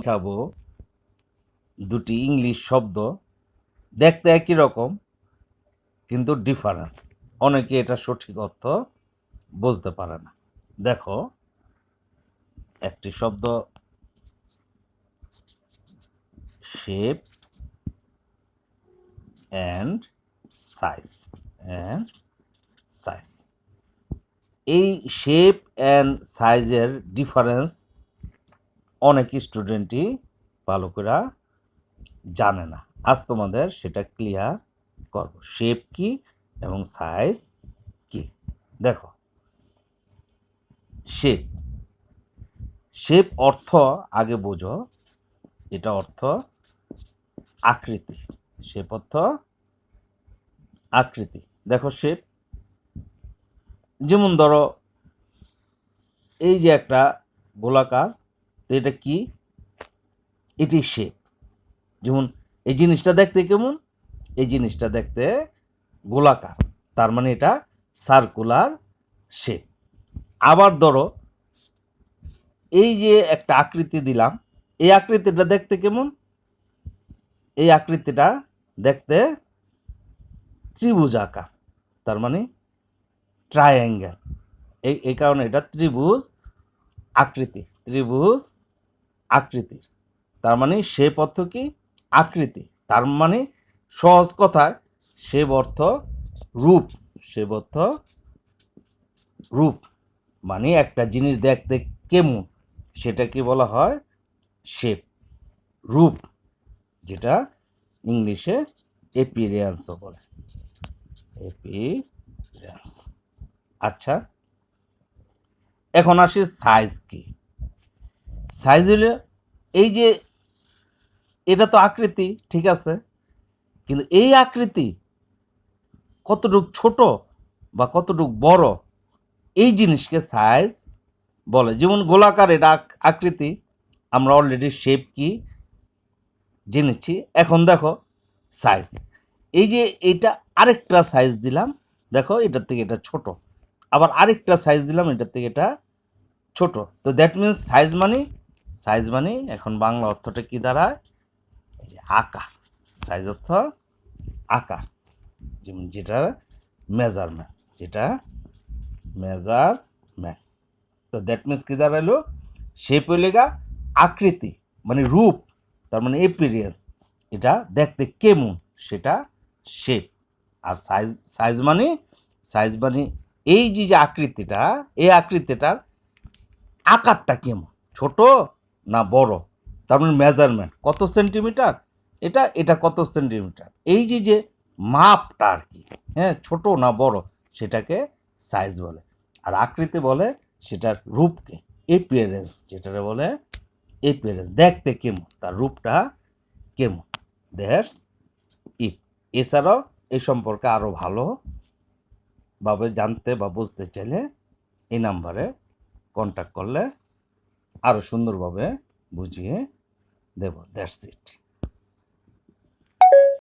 খাবো দুটি ইংলিশ শব্দ দেখতে একই রকম কিন্তু ডিফারেন্স। অনেকে এটা সঠিক অর্থ বুঝতে পারে না। দেখো, একটি শব্দ শেপ অ্যান্ড সাইজ এই শেপ অ্যান্ড সাইজের ডিফারেন্স অনেক স্টুডেন্টই ভালো করে জানে না। আজ তোমাদের সেটা ক্লিয়ার করব, শেপ কি এবং সাইজ কি। দেখো, শেপ শেপ অর্থ আগে বোঝো, এটা অর্থ আকৃতি। শেপ অর্থ আকৃতি। দেখো, শেপ যেমন ধরো এই যে একটা গোলাকার, তো এটা কি? এটি শেপ। যেমন এই জিনিসটা দেখতে কেমন? এই জিনিসটা দেখতে গোলাকার, তার মানে এটা সার্কুলার শেপ। আবার ধরো এই যে একটা আকৃতি দিলাম, এই আকৃতিটা দেখতে কেমন? এই আকৃতিটা দেখতে ত্রিভুজ আকার, তার মানে ট্রায়াঙ্গেল। এই কারণে এটা ত্রিভুজ আকৃতির। তার মানে শেপ অর্থ কি? আকৃতি। তার মানে সহজ কথায় শেপ অর্থ রূপ। শেপ অর্থ রূপ, মানে একটা জিনিস দেখতে কেমন সেটাকে বলা হয় শেপ, রূপ, যেটা ইংলিশে অ্যাপিয়ারেন্সও বলে। অ্যাপিয়ারেন্স। আচ্ছা, এখন আসি সাইজ কি। সাইজ হলো এই যে এটা তো আকৃতি, ঠিক আছে, কিন্তু এই আকৃতি কতটুক ছোট বা কতটুক বড়, এই জিনিসকে সাইজ বলে। যেমন গোলাকার, এটা আকৃতি, আমরা অলরেডি শেপ কি জেনেছি। এখন দেখো সাইজ, এই যে এইটা আরেকটা সাইজ দিলাম, দেখো এটার থেকে এটা ছোট, আবার আরেকটা সাইজ দিলাম এটার থেকে এটা ছোট। তো দ্যাট মিনস সাইজ মানে এখন বাংলা অর্থটা কি দাঁড়ায়? এই যে আকার। সাইজ অর্থ আকার, যেমন যেটা মেজারমেন্ট। তো দ্যাট মিনস কি দাঁড়ালো? শেপ হইলে গা আকৃতি, মানে রূপ, তার মানে এপিরিয়েন্স, এটা দেখতে কেমন সেটা শেপ। আর সাইজ মানে এই যে আকৃতিটা, এই আকৃতিটার আকারটা কেমন, ছোট না বড়, তার মানে মেজারমেন্ট কত সেন্টিমিটার, এটা কত সেন্টিমিটার, এই যে মাপটা আর কি, হ্যাঁ, ছোট না বড়, সেটাকে সাইজ বলে। আর আকৃতি বলে সেটার রূপকে, এপিয়ারেন্স, যেটা বলে এপিয়ারেন্স, দেখতে কেমন, তার রূপটা কেমন। That's it. এছাড়াও এই সম্পর্কে আরও ভালোভাবে জানতে বা বুঝতে চাইলে এই নাম্বারে কন্ট্যাক্ট করলে আরও সুন্দরভাবে বুঝিয়ে দেব। That's it.